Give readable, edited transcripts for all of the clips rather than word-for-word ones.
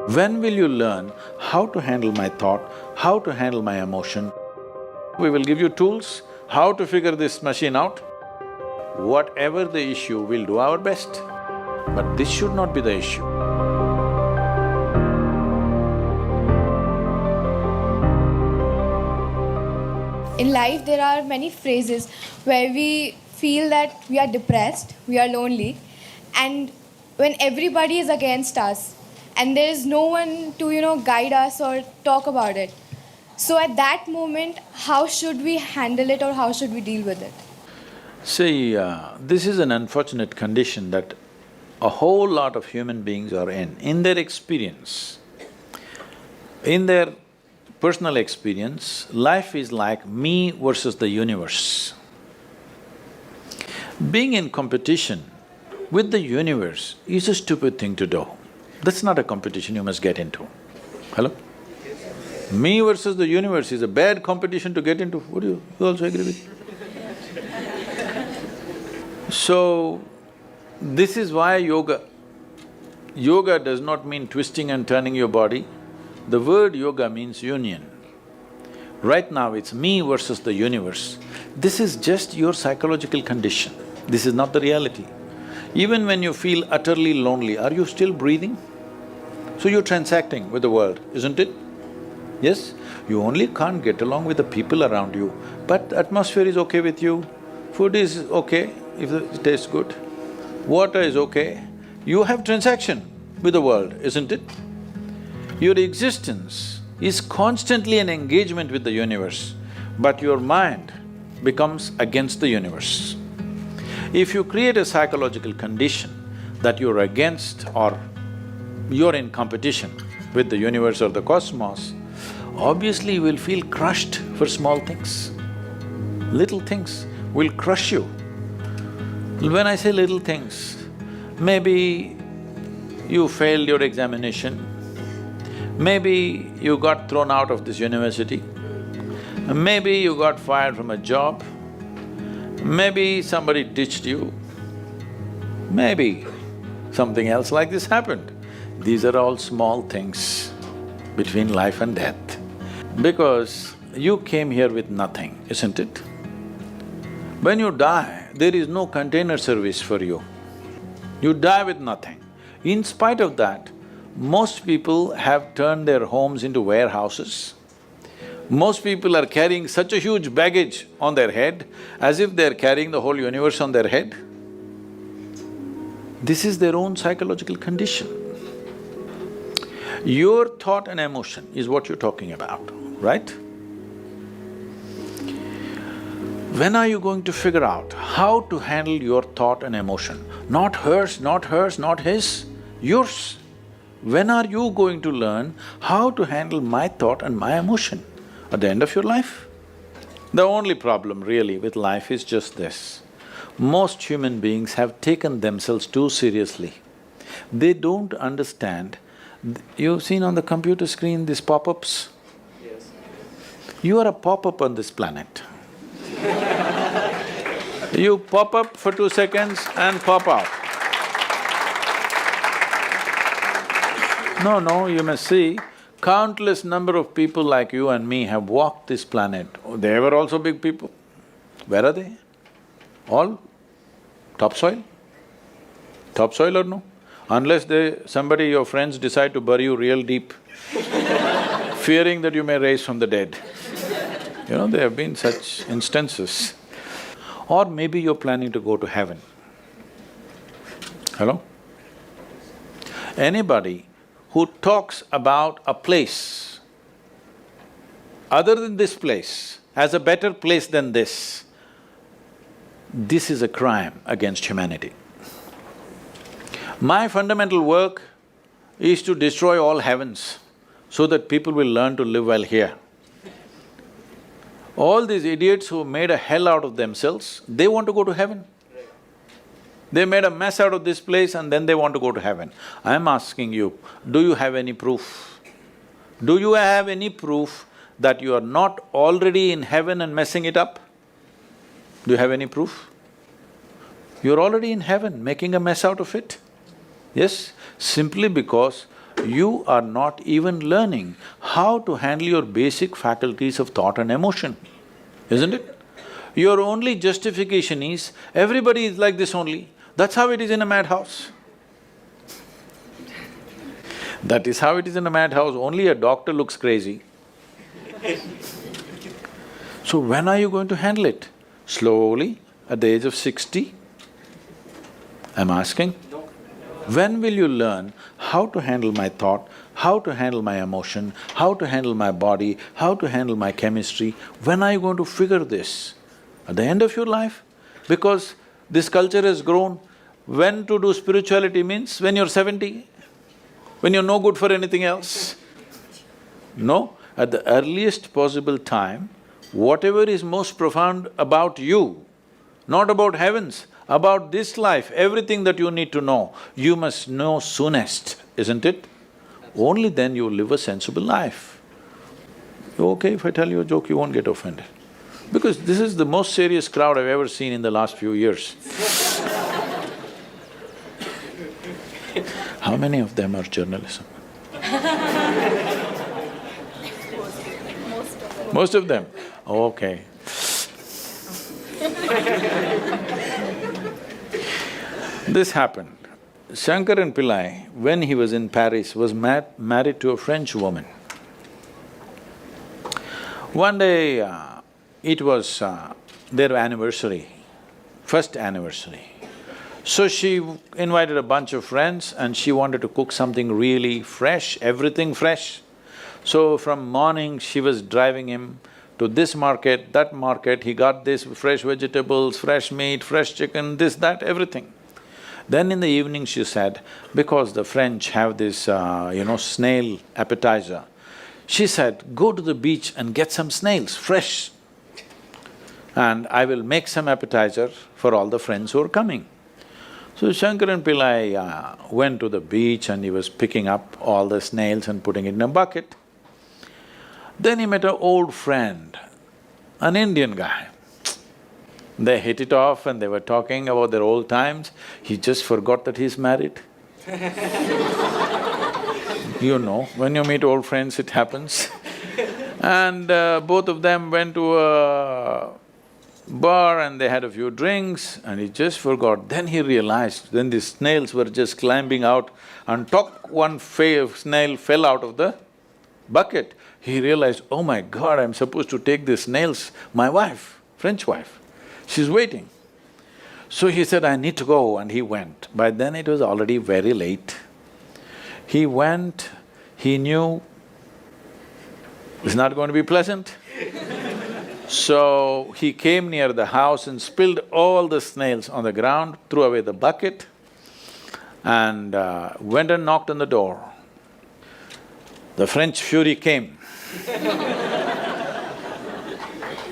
When will you learn how to handle my thought, how to handle my emotion? We will give you tools, how to figure this machine out. Whatever the issue, we'll do our best. But this should not be the issue. In life, there are many phases where we feel that we are depressed, we are lonely, and when everybody is against us and there is no one to, guide us or talk about it. So at that moment, how should we handle it or how should we deal with it? See, this is an unfortunate condition that a whole lot of human beings are in their experience. In their personal experience, life is like me versus the universe. Being in competition with the universe is a stupid thing to do. That's not a competition you must get into. Hello? Me versus the universe is a bad competition to get into. Would you also agree with me? So, this is why yoga. Yoga does not mean twisting and turning your body. The word yoga means union. Right now it's me versus the universe. This is just your psychological condition. This is not the reality. Even when you feel utterly lonely, are you still breathing? So you're transacting with the world, isn't it? Yes? You only can't get along with the people around you, but atmosphere is okay with you, food is okay if it tastes good, water is okay. You have transaction with the world, isn't it? Your existence is constantly an engagement with the universe, but your mind becomes against the universe. If you create a psychological condition that you're against or you're in competition with the universe or the cosmos, obviously you will feel crushed for small things. Little things will crush you. When I say little things, maybe you failed your examination, maybe you got thrown out of this university, maybe you got fired from a job, maybe somebody ditched you, maybe something else like this happened. These are all small things between life and death. Because you came here with nothing, isn't it? When you die, there is no container service for you. You die with nothing. In spite of that, most people have turned their homes into warehouses. Most people are carrying such a huge baggage on their head, as if they're carrying the whole universe on their head. This is their own psychological condition. Your thought and emotion is what you're talking about, right? When are you going to figure out how to handle your thought and emotion? Not hers, not hers, not his, yours. When are you going to learn how to handle my thought and my emotion? At the end of your life? The only problem really with life is just this. Most human beings have taken themselves too seriously. They don't understand. You've seen on the computer screen these pop-ups? Yes. You are a pop-up on this planet. You pop up for 2 seconds and pop out. No, you must see, countless number of people like you and me have walked this planet. They were also big people. Where are they? All topsoil? Topsoil or no? Unless somebody, your friends decide to bury you real deep, fearing that you may rise from the dead. There have been such instances. Or maybe you're planning to go to heaven. Hello? Anybody who talks about a place other than this place as a better place than this is a crime against humanity. My fundamental work is to destroy all heavens so that people will learn to live well here. All these idiots who made a hell out of themselves, they want to go to heaven. They made a mess out of this place and then they want to go to heaven. I'm asking you, do you have any proof? Do you have any proof that you are not already in heaven and messing it up? Do you have any proof? You're already in heaven, making a mess out of it. Yes, simply because you are not even learning how to handle your basic faculties of thought and emotion, isn't it? Your only justification is, everybody is like this only. That's how it is in a madhouse. That is how it is in a madhouse, only a doctor looks crazy. So when are you going to handle it? Slowly, at the age of 60? I'm asking. When will you learn how to handle my thought, how to handle my emotion, how to handle my body, how to handle my chemistry? When are you going to figure this? At the end of your life? Because this culture has grown. When to do spirituality means when you're 70, when you're no good for anything else. No, at the earliest possible time, whatever is most profound about you, not about heavens, about this life, everything that you need to know, you must know soonest, isn't it? Only then you will live a sensible life. Okay, if I tell you a joke, you won't get offended. Because this is the most serious crowd I've ever seen in the last few years. How many of them are journalism? Most of them? Okay. This happened. Shankaran Pillai, when he was in Paris, was married to a French woman. One day, it was their anniversary, first anniversary. So she invited a bunch of friends and she wanted to cook something really fresh, everything fresh. So from morning she was driving him to this market, that market, he got this fresh vegetables, fresh meat, fresh chicken, this, that, everything. Then in the evening she said, because the French have this, snail appetizer, she said, go to the beach and get some snails, fresh, and I will make some appetizer for all the friends who are coming. So Shankaran Pillai went to the beach and he was picking up all the snails and putting it in a bucket. Then he met an old friend, an Indian guy. They hit it off and they were talking about their old times. He just forgot that he's married. You know, when you meet old friends, it happens. And both of them went to a bar and they had a few drinks and he just forgot. Then he realized, then the snails were just climbing out and one snail fell out of the bucket. He realized, oh my God, I'm supposed to take these snails, my wife, French wife, she's waiting. So he said, I need to go, and he went. By then it was already very late. He went, he knew it's not going to be pleasant. So he came near the house and spilled all the snails on the ground, threw away the bucket and went and knocked on the door. The French fury came.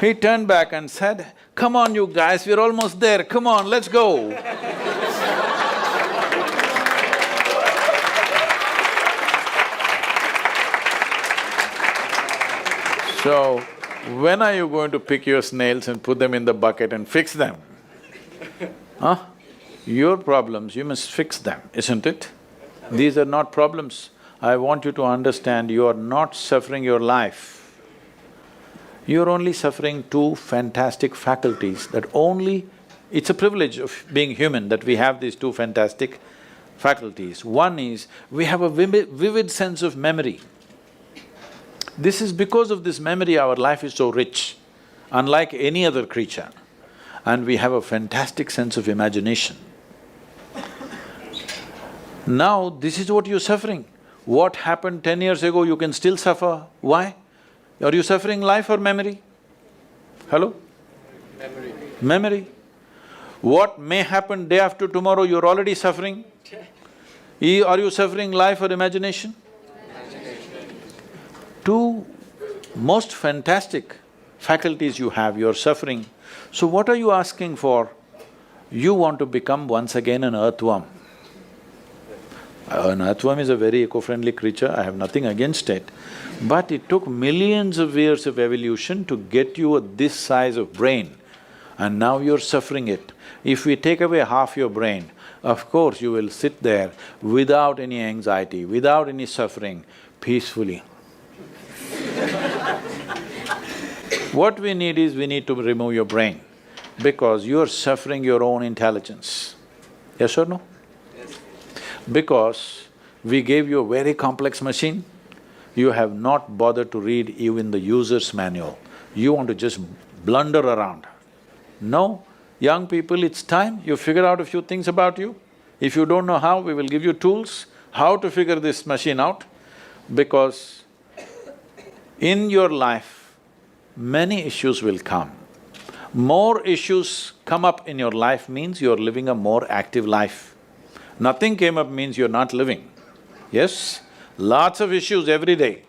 He turned back and said, come on you guys, we're almost there, come on, let's go. So, when are you going to pick your snails and put them in the bucket and fix them? Huh? Your problems, you must fix them, isn't it? These are not problems. I want you to understand, you are not suffering your life. You're only suffering two fantastic faculties that only… It's a privilege of being human that we have these two fantastic faculties. One is, we have a vivid sense of memory. This is because of this memory our life is so rich, unlike any other creature. And we have a fantastic sense of imagination. Now, this is what you're suffering. What happened 10 years ago, you can still suffer. Why? Are you suffering life or memory? Hello? Memory. Memory. What may happen day after tomorrow, you're already suffering. Are you suffering life or imagination? Two most fantastic faculties you have, you're suffering. So what are you asking for? You want to become once again an earthworm. An earthworm is a very eco-friendly creature, I have nothing against it. But it took millions of years of evolution to get you this size of brain, and now you're suffering it. If we take away half your brain, of course you will sit there without any anxiety, without any suffering, peacefully. What we need is, we need to remove your brain, because you're suffering your own intelligence. Yes or no? Yes. Because we gave you a very complex machine, you have not bothered to read even the user's manual. You want to just blunder around. No, young people, it's time you figure out a few things about you. If you don't know how, we will give you tools how to figure this machine out, because in your life, many issues will come. More issues come up in your life means you're living a more active life. Nothing came up means you're not living. Yes? Lots of issues every day.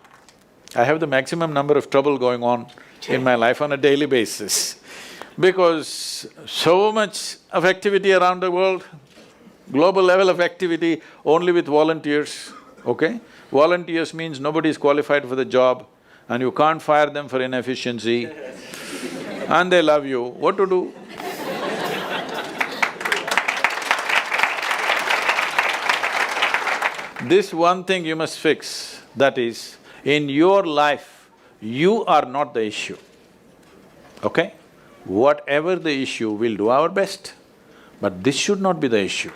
I have the maximum number of trouble going on in my life on a daily basis, because so much of activity around the world, global level of activity only with volunteers, okay? Volunteers means nobody is qualified for the job and you can't fire them for inefficiency and they love you. What to do? This one thing you must fix, that is, in your life, you are not the issue, okay? Whatever the issue, we'll do our best, but this should not be the issue.